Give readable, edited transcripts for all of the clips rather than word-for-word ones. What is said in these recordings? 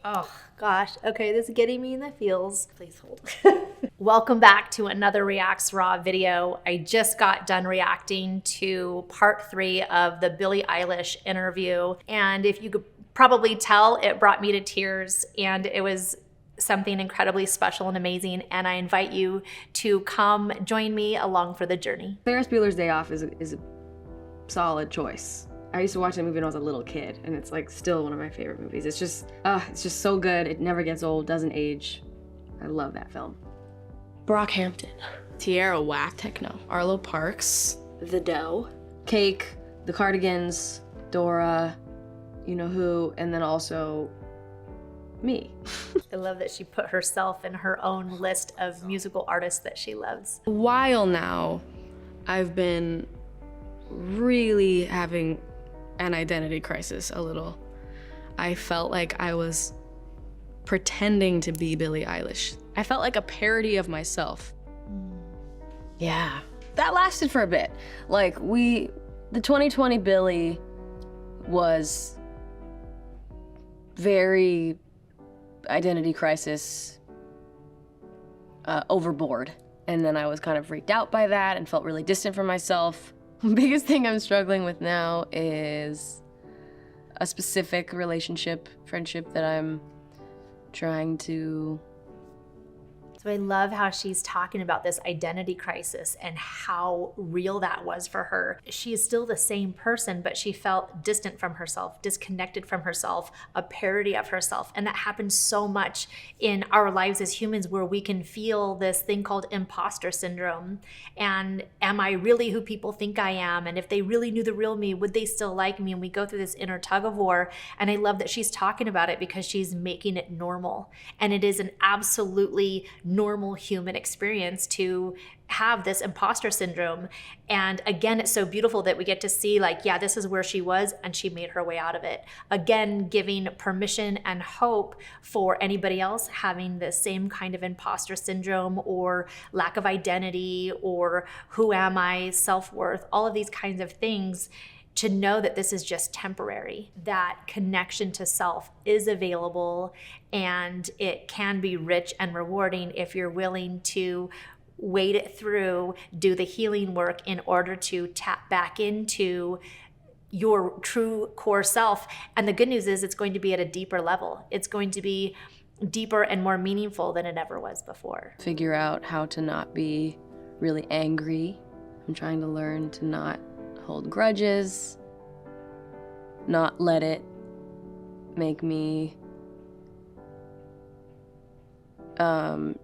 Oh, gosh. Okay, this is getting me in the feels. Please hold. Welcome back to another Reacts Raw video. I just got done reacting to part 3 of the Billie Eilish interview. And if you could probably tell, it brought me to tears, and it was something incredibly special and amazing. And I invite you to come join me along for the journey. Ferris Bueller's Day Off is a solid choice. I used to watch that movie when I was a little kid, and it's like still one of my favorite movies. It's just so good. It never gets old, doesn't age. I love that film. Brockhampton, Tierra Whack, Techno, Arlo Parks, The Doe, Cake, The Cardigans, Dora, You Know Who, and then also me. I love that she put herself in her own list of musical artists that she loves. A while now, I've been really having an identity crisis a little. I felt like I was pretending to be Billie Eilish. I felt like a parody of myself. Yeah, that lasted for a bit. Like the 2020 Billie was very identity crisis, overboard. And then I was kind of freaked out by that and felt really distant from myself. The biggest thing I'm struggling with now is a specific friendship that I'm trying to. So I love how she's talking about this identity crisis and how real that was for her. She is still the same person, but she felt distant from herself, disconnected from herself, a parody of herself. And that happens so much in our lives as humans, where we can feel this thing called imposter syndrome. And am I really who people think I am? And if they really knew the real me, would they still like me? And we go through this inner tug of war. And I love that she's talking about it because she's making it normal. And it is an absolutely normal human experience to have this imposter syndrome. And again, it's so beautiful that we get to see, like, yeah, this is where she was and she made her way out of it. Again, giving permission and hope for anybody else having the same kind of imposter syndrome or lack of identity or who am I, self-worth, all of these kinds of things, to know that this is just temporary, that connection to self is available, and it can be rich and rewarding if you're willing to wait it through, do the healing work in order to tap back into your true core self. And the good news is it's going to be at a deeper level. It's going to be deeper and more meaningful than it ever was before. Figure out how to not be really angry. I'm trying to learn to not hold grudges, not let it make me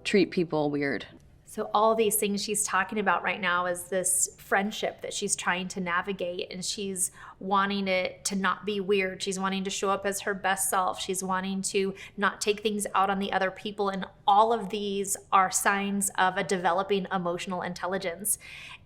treat people weird. So all these things she's talking about right now is this friendship that she's trying to navigate, and she's wanting it to not be weird. She's wanting to show up as her best self. She's wanting to not take things out on the other people. And all of these are signs of a developing emotional intelligence.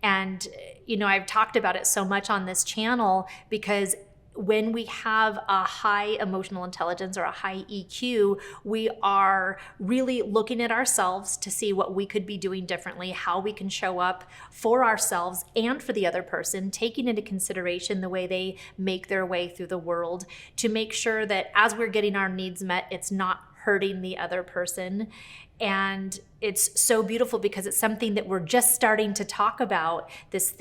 And, you know, I've talked about it so much on this channel because when we have a high emotional intelligence or a high EQ, we are really looking at ourselves to see what we could be doing differently, how we can show up for ourselves and for the other person, taking into consideration the way they make their way through the world, to make sure that as we're getting our needs met, it's not hurting the other person. And it's so beautiful because it's something that we're just starting to talk about, this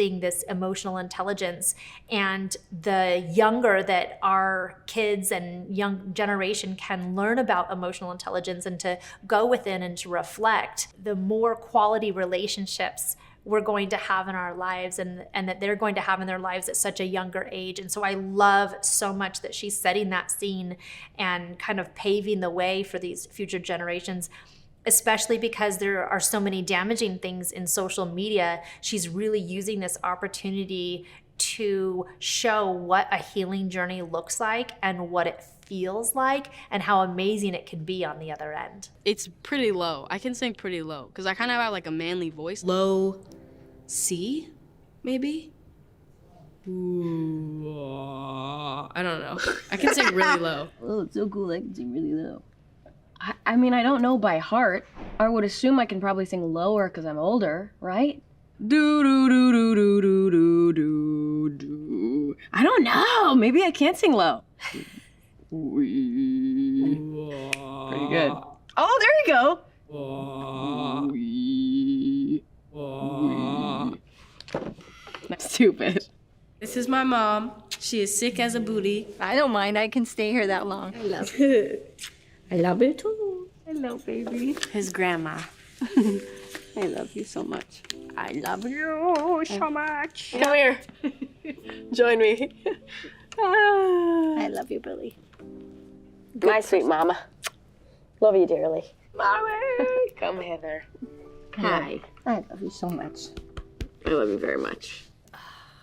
emotional intelligence. And the younger that our kids and young generation can learn about emotional intelligence and to go within and to reflect, the more quality relationships we're going to have in our lives and that they're going to have in their lives at such a younger age. And so I love so much that she's setting that scene and kind of paving the way for these future generations, especially because there are so many damaging things in social media. She's really using this opportunity to show what a healing journey looks like and what it feels like and how amazing it can be on the other end. It's pretty low. I can sing pretty low because I kind of have like a manly voice. Low C, maybe? Ooh, I don't know. I can sing really low. Oh, it's so cool. I can sing really low. I mean, I don't know by heart. I would assume I can probably sing lower because I'm older, right? Do do do do do do do do do. I don't know. Maybe I can't sing low. pretty good. Oh, there you go. That's stupid. This is my mom. She is sick as a booty. I don't mind. I can stay here that long. I love it. I love you too. Hello, baby. His grandma. I love you so much. I love you so much. Come here. Join me. I love you, Billy. My sweet mama. Love you dearly. Mommy. Come hither. Hi. I love you so much. I love you very much.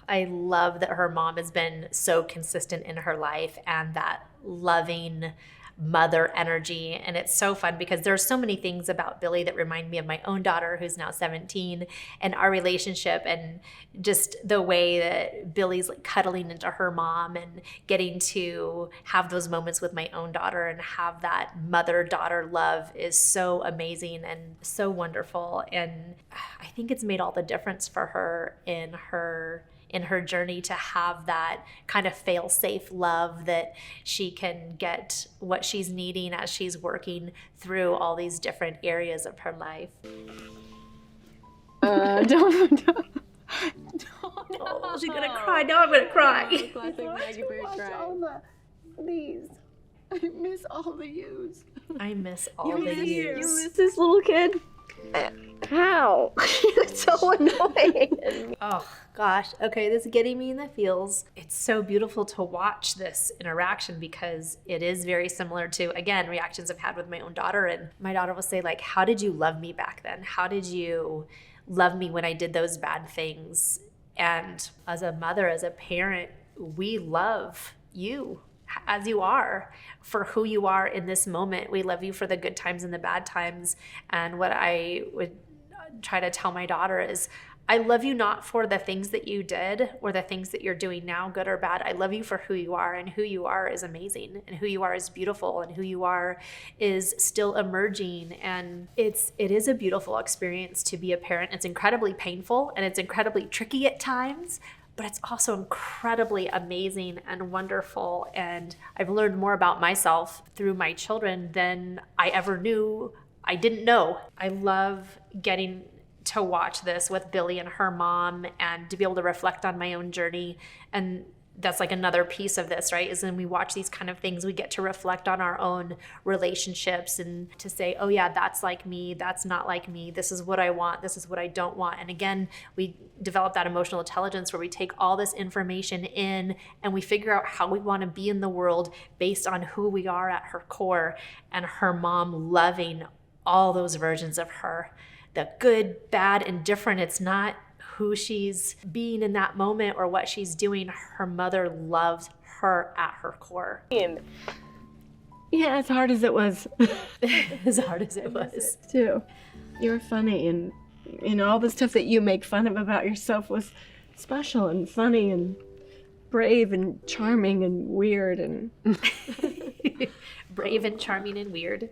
I love that her mom has been so consistent in her life and that loving mother energy. And it's so fun because there are so many things about Billie that remind me of my own daughter, who's now 17, and our relationship, and just the way that Billie's like cuddling into her mom and getting to have those moments with my own daughter and have that mother-daughter love is so amazing and so wonderful. And I think it's made all the difference for her in her journey to have that kind of fail-safe love that she can get what she's needing as she's working through all these different areas of her life. Don't. Oh, she's gonna cry. Now I'm gonna cry. Classic Maggie Bear cry. Please. I miss all the yous. I miss all the You years. miss this little kid? How? It's so annoying. Oh gosh. Okay, this is getting me in the feels. It's so beautiful to watch this interaction because it is very similar to, again, reactions I've had with my own daughter. And my daughter will say, like, how did you love me back then? How did you love me when I did those bad things? And as a mother, as a parent, we love you as you are, for who you are in this moment. We love you for the good times and the bad times. And what I would try to tell my daughter is, I love you not for the things that you did or the things that you're doing now, good or bad. I love you for who you are, and who you are is amazing, and who you are is beautiful, and who you are is still emerging. And it is a beautiful experience to be a parent. It's incredibly painful and it's incredibly tricky at times, but it's also incredibly amazing and wonderful. And I've learned more about myself through my children than I ever knew I didn't know. I love getting to watch this with Billie and her mom and to be able to reflect on my own journey. And that's like another piece of this, right? Is when we watch these kind of things, we get to reflect on our own relationships and to say, oh yeah, that's like me, that's not like me, this is what I want, this is what I don't want. And again, we develop that emotional intelligence where we take all this information in and we figure out how we want to be in the world based on who we are at her core. And her mom loving all those versions of her, the good, bad, and different. It's not who she's being in that moment or what she's doing. Her mother loves her at her core. Yeah, as hard as it was. As hard as it was. Too. You were funny, and all the stuff that you make fun of about yourself was special and funny and brave and charming and weird and Brave and charming and weird.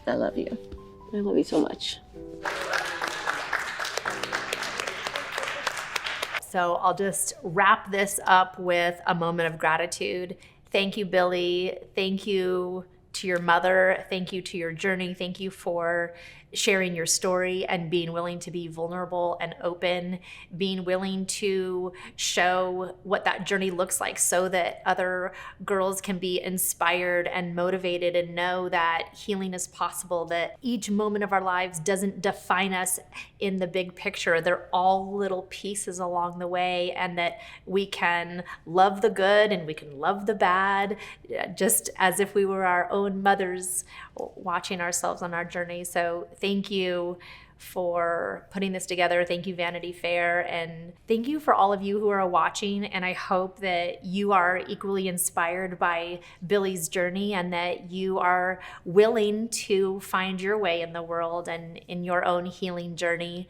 I love you. I love you so much. So I'll just wrap this up with a moment of gratitude. Thank you, Billie. Thank you to your mother. Thank you to your journey. Thank you for sharing your story and being willing to be vulnerable and open, being willing to show what that journey looks like so that other girls can be inspired and motivated and know that healing is possible, that each moment of our lives doesn't define us in the big picture. They're all little pieces along the way, and that we can love the good and we can love the bad, just as if we were our own mothers watching ourselves on our journey. So thank you for putting this together. Thank you, Vanity Fair. And thank you for all of you who are watching. And I hope that you are equally inspired by Billie's journey and that you are willing to find your way in the world and in your own healing journey.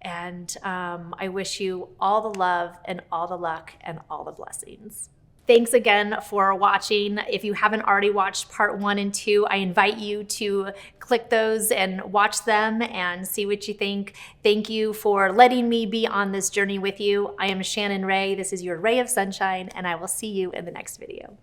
And I wish you all the love and all the luck and all the blessings. Thanks again for watching. If you haven't already watched part 1 and 2, I invite you to click those and watch them and see what you think. Thank you for letting me be on this journey with you. I am Shannon Ray. This is your Ray of Sunshine, and I will see you in the next video.